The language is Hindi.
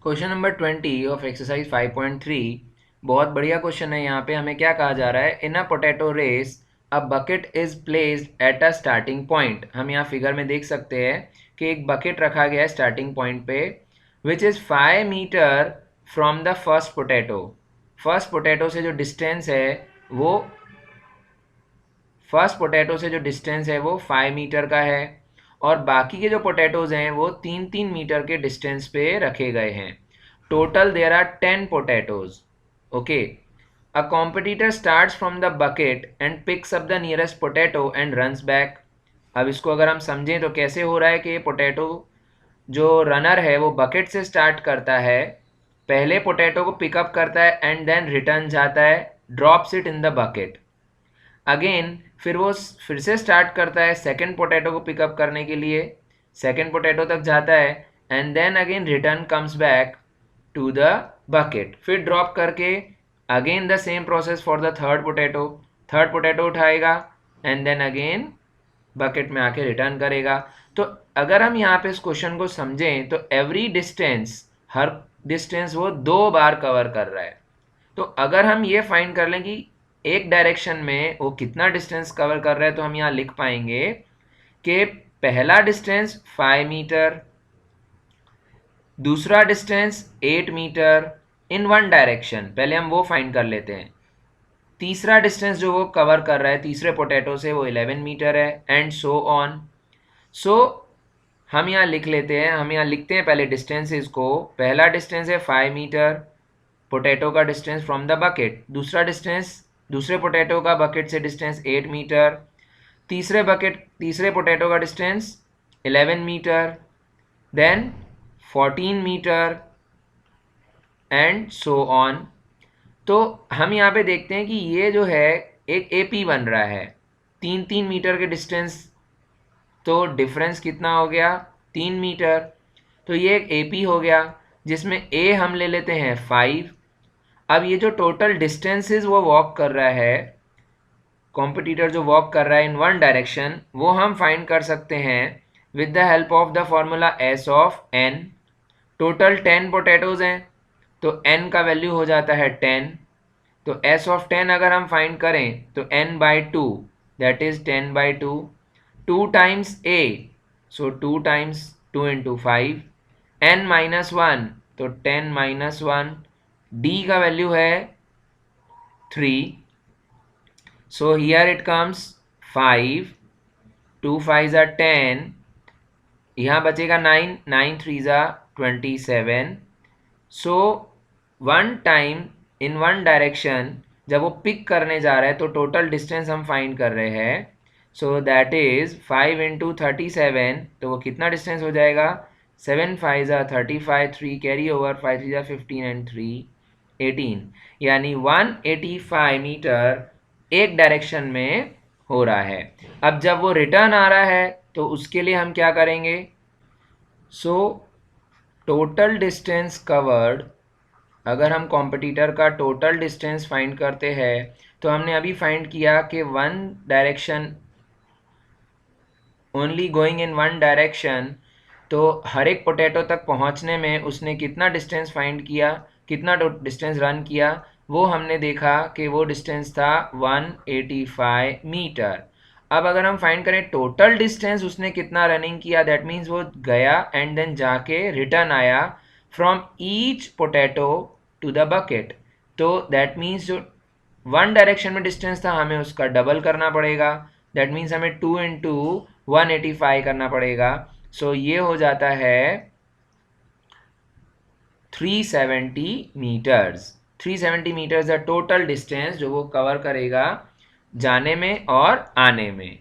क्वेश्चन नंबर 20 ऑफ एक्सरसाइज 5.3 बहुत बढ़िया क्वेश्चन है। यहाँ पे हमें क्या कहा जा रहा है, in a potato race a bucket is placed at a starting point. हम यहाँ फिगर में देख सकते हैं कि एक बकेट रखा गया है स्टार्टिंग पॉइंट पे, which is 5 metre from the first potato. First potato से जो डिस्टेंस है वो 5 मीटर का है और बाकी के जो पोटैटोज हैं वो 3-3 मीटर के डिस्टेंस पे रखे गए हैं। Total there are 10 potatoes. Okay, a competitor starts from the bucket and picks up the nearest potato and runs back. अब इसको अगर हम समझें तो कैसे हो रहा है कि ये पोटैटो जो रनर है वो बकेट से स्टार्ट करता है, पहले पोटैटो को पिकअप करता है एंड देन रिटर्न जाता है, drops it in the bucket. Again फिर वो फिर से स्टार्ट करता है सेकंड पोटैटो को पिकअप करने के लिए, सेकंड पोटैटो तक जाता है and then again return comes back to the bucket, फिर ड्रॉप करके again the same process for the third potato उठाएगा एंड देन अगेन बकेट में आके रिटर्न करेगा। तो अगर हम यहाँ पे इस क्वेश्चन को समझें तो एवरी डिस्टेंस, हर डिस्टेंस वो 2 बार कवर कर रहा है। तो अगर हम ये फाइंड कर लें कि एक डायरेक्शन में वो कितना डिस्टेंस कवर कर रहा है, तो हम यहाँ लिख पाएंगे कि पहला डिस्टेंस 5 मीटर, दूसरा distance 8 metre in one direction, पहले हम वो फाइंड कर लेते हैं। तीसरा डिस्टेंस जो वो कवर कर रहा है तीसरे पोटैटो से वो 11 मीटर है एंड सो ऑन। सो हम यहाँ लिख लेते हैं, हम यहाँ लिखते हैं पहले डिस्टेंसेस को। पहला डिस्टेंस है 5 मीटर, पोटैटो का डिस्टेंस फ्रॉम द बकेट। दूसरा डिस्टेंस, दूसरे पोटैटो का बकेट से डिस्टेंस 8 मीटर। तीसरे पोटैटो का distance 11 metre, then 14 metre and so on. तो हम यहाँ पे देखते हैं कि ये जो है एक एपी बन रहा है, 3-3 मीटर के डिस्टेंस, तो डिफरेंस कितना हो गया 3 मीटर। तो ये एक एपी हो गया जिसमें ए हम ले लेते हैं 5। अब ये जो टोटल डिस्टेंसेस वो वॉक कर रहा है, कॉम्पिटिटर जो वॉक कर रहा है इन वन डायरेक्शन, वो हम फाइंड कर सकते हैं with the help of the formula S of N. Total 10 potatoes हैं तो एन का वैल्यू हो जाता है 10। तो एस ऑफ 10 अगर हम फाइंड करें तो N by 2, that is 10 by 2, 2 times A, so 2 times 2 into 5, N minus 1 तो 10 माइनस 1, डी का वैल्यू है 3, so here it comes 5, 2 5s are 10, यहाँ बचेगा 9, 9 3s are 27। so one time in one direction जब वो पिक करने जा रहा है तो टोटल डिस्टेंस हम फाइंड कर रहे हैं, सो दैट इज 5 इंटू 37, तो वो कितना डिस्टेंस हो जाएगा 7 5s are 35, 3 carry over, 5 3s are 15 and 3 18, यानी 185 मीटर एक डायरेक्शन में हो रहा है। अब जब वो रिटर्न आ रहा है तो उसके लिए हम क्या करेंगे, सो टोटल डिस्टेंस कवर्ड, अगर हम कॉम्पिटिटर का टोटल डिस्टेंस फाइंड करते हैं तो हमने अभी फाइंड किया कि one direction, only going in one direction, तो हर एक पोटैटो तक पहुंचने में उसने कितना डिस्टेंस फाइंड किया, कितना डिस्टेंस रन किया, वो हमने देखा कि वो डिस्टेंस था 185 मीटर। अब अगर हम फाइंड करें टोटल डिस्टेंस उसने कितना रनिंग किया, दैट मीन्स वो गया एंड देन जाके रिटर्न आया from each potato to the bucket, तो दैट मीन्स जो वन डायरेक्शन में डिस्टेंस था हमें उसका डबल करना पड़ेगा, दैट मीन्स हमें 2 इंटू 185 करना पड़ेगा। सो ये हो जाता है 370 metres. 370 metres the total distance जो वो कवर करेगा जाने में और आने में।